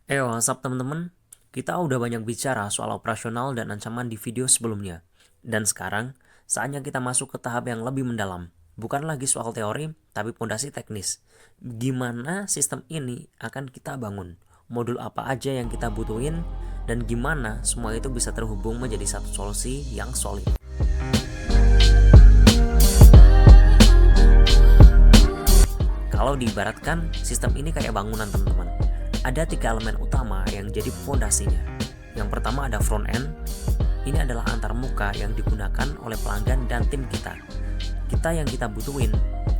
What's up teman-teman? Kita udah banyak bicara soal operasional dan ancaman di video sebelumnya. Dan sekarang, saatnya kita masuk ke tahap yang lebih mendalam. Bukan lagi soal teori, tapi fondasi teknis. Gimana sistem ini akan kita bangun? Modul apa aja yang kita butuhin? Dan gimana semua itu bisa terhubung menjadi satu solusi yang solid? Kalau diibaratkan, sistem ini kayak bangunan teman-teman. Ada 3 elemen utama yang jadi fondasinya. Yang pertama ada front end. Ini adalah antar muka yang digunakan oleh pelanggan dan tim kita. Yang kita butuhin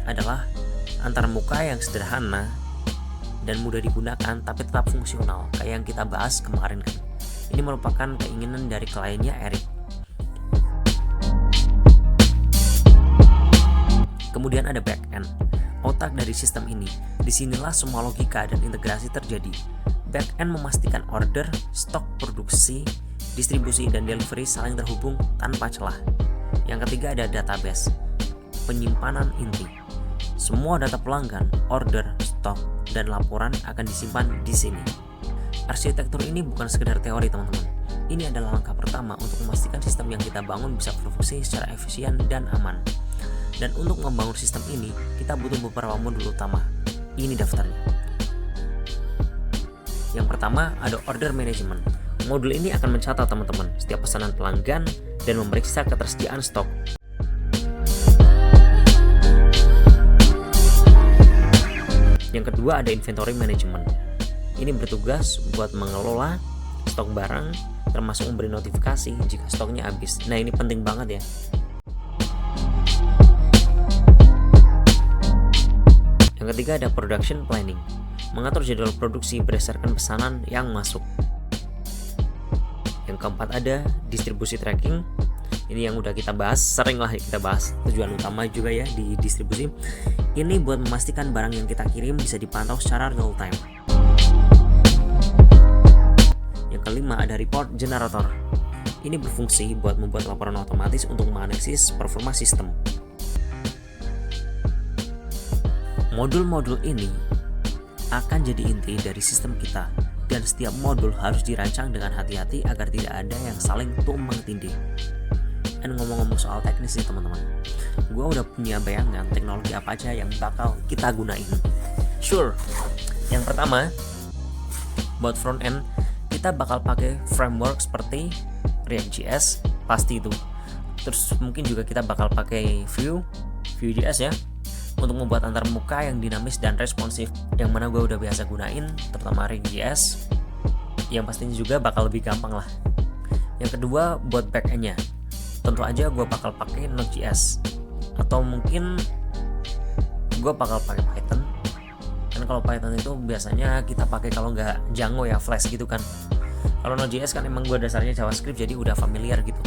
adalah antar muka yang sederhana dan mudah digunakan tapi tetap fungsional, kayak yang kita bahas kemarin kan. Ini merupakan keinginan dari kliennya Eric. Kemudian ada back end, otak dari sistem ini. Disinilah semua logika dan integrasi terjadi. Back-end memastikan order, stok produksi, distribusi, dan delivery saling terhubung tanpa celah. Yang ketiga ada database, penyimpanan inti. Semua data pelanggan, order, stok, dan laporan akan disimpan di sini. Arsitektur ini bukan sekedar teori teman-teman. Ini adalah langkah pertama untuk memastikan sistem yang kita bangun bisa berfungsi secara efisien dan aman. Dan untuk membangun sistem ini, kita butuh beberapa modul utama. Ini daftarnya. Yang pertama ada order management. Modul ini akan mencatat teman-teman setiap pesanan pelanggan dan memeriksa ketersediaan stok. Yang kedua ada inventory management. Ini bertugas buat mengelola stok barang, termasuk memberi notifikasi jika stoknya habis. Nah, ini penting banget ya. Yang ketiga ada production planning, mengatur jadwal produksi berdasarkan pesanan yang masuk. Yang keempat ada distribusi tracking. Ini yang udah kita bahas, sering lah kita bahas, tujuan utama juga ya di distribusi. Ini buat memastikan barang yang kita kirim bisa dipantau secara real time. Yang kelima ada report generator. Ini berfungsi buat membuat laporan otomatis untuk menganalisis performa sistem. Modul-modul ini akan jadi inti dari sistem kita, dan setiap modul harus dirancang dengan hati-hati agar tidak ada yang saling tumbang tindih. Dan ngomong-ngomong soal teknis nih teman-teman, gue udah punya bayangan teknologi apa aja yang bakal kita gunain. Sure, yang pertama buat front end kita bakal pakai framework seperti React.js, pasti itu. Terus mungkin juga kita bakal pakai Vue.js ya, untuk membuat antar muka yang dinamis dan responsif, yang mana gue udah biasa gunain, terutama React.js, yang pastinya juga bakal lebih gampang lah. Yang kedua buat backend-nya, tentu aja gue bakal pakai Node.js, atau mungkin gue bakal pakai Python. Kan kalau Python itu biasanya kita pakai kalau nggak Django ya, Flash gitu kan. Kalau Node.js kan emang gue dasarnya JavaScript, jadi udah familiar gitu.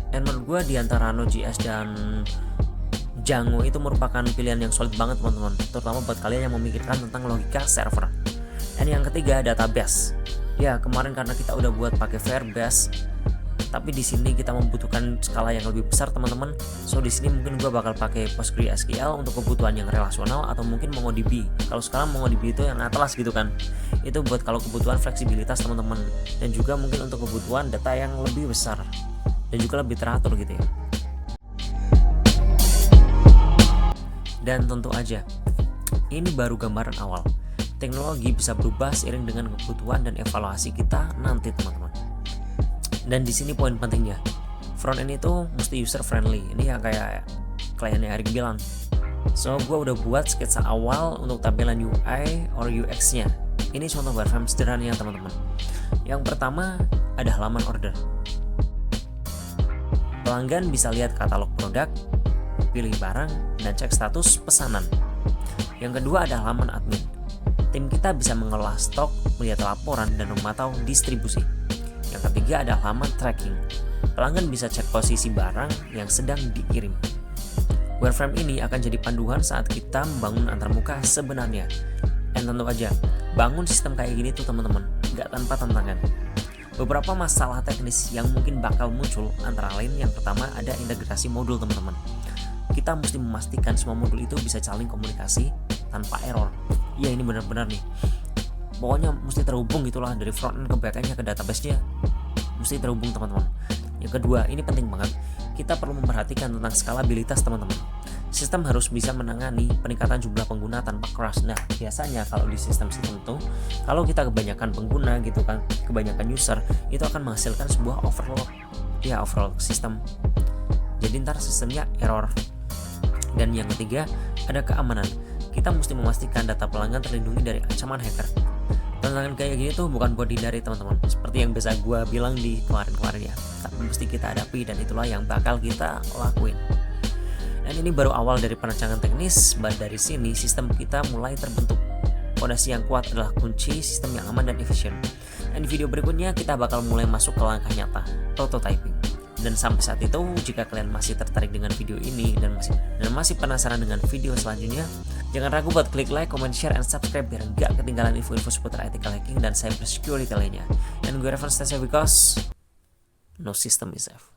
Dan menurut gue di antara Node.js dan Django itu merupakan pilihan yang solid banget teman-teman, terutama buat kalian yang memikirkan tentang logika server. Dan yang ketiga database. Ya, kemarin karena kita udah buat pakai Firebase, tapi di sini kita membutuhkan skala yang lebih besar teman-teman. So di sini mungkin gue bakal pakai PostgreSQL untuk kebutuhan yang relasional, atau mungkin MongoDB. Kalau sekarang MongoDB itu yang Atlas gitu kan. Itu buat kalau kebutuhan fleksibilitas teman-teman, dan juga mungkin untuk kebutuhan data yang lebih besar dan juga lebih teratur gitu ya. Dan tentu aja, ini baru gambaran awal. Teknologi bisa berubah seiring dengan kebutuhan dan evaluasi kita nanti teman-teman. Dan di sini poin pentingnya, front end itu mesti user friendly. Ini ya kayak kliennya Eric bilang. So gue udah buat sketsa awal untuk tampilan UI or UX-nya. Ini contoh wireframe sederhana ya teman-teman. Yang pertama ada halaman order. Pelanggan bisa lihat katalog produk, pilih barang, dan cek status pesanan. Yang kedua ada halaman admin. Tim kita bisa mengelola stok, melihat laporan, dan memantau distribusi. Yang ketiga ada halaman tracking. Pelanggan bisa cek posisi barang yang sedang dikirim. Wireframe ini akan jadi panduan saat kita membangun antarmuka sebenarnya. Dan tentu aja, bangun sistem kayak gini tuh teman-teman, gak tanpa tantangan. Beberapa masalah teknis yang mungkin bakal muncul, antara lain yang pertama ada integrasi modul teman-teman. Kita mesti memastikan semua modul itu bisa saling komunikasi tanpa error. Ya, ini benar-benar nih. pokoknya mesti terhubung gitulah, dari front end ke back endnya ke database-nya mesti terhubung teman-teman. Yang kedua, ini penting banget, kita perlu memperhatikan tentang skalabilitas teman-teman. Sistem harus bisa menangani peningkatan jumlah pengguna tanpa crash. Nah, biasanya kalau di sistem itu, kalau kita kebanyakan pengguna gitu kan, kebanyakan user, itu akan menghasilkan sebuah overload sistem. Jadi ntar sistemnya error. Dan yang ketiga, ada keamanan. Kita mesti memastikan data pelanggan terlindungi dari ancaman hacker. Tantangan kayak gini tuh bukan buat dihindari teman-teman, seperti yang biasa gue bilang di kemarin-kemarin ya, tapi mesti kita hadapi dan itulah yang bakal kita lakuin. Dan ini baru awal dari perancangan teknis, dari sini sistem kita mulai terbentuk. Fondasi yang kuat adalah kunci sistem yang aman dan efisien. Dan di video berikutnya kita bakal mulai masuk ke langkah nyata, prototyping. Dan sampai saat itu, jika kalian masih tertarik dengan video ini dan masih penasaran dengan video selanjutnya, jangan ragu buat klik like, comment, share, and subscribe biar nggak ketinggalan info-info seputar ethical hacking dan cyber security lainnya. Dan gue Revan, stay safe because no system is safe.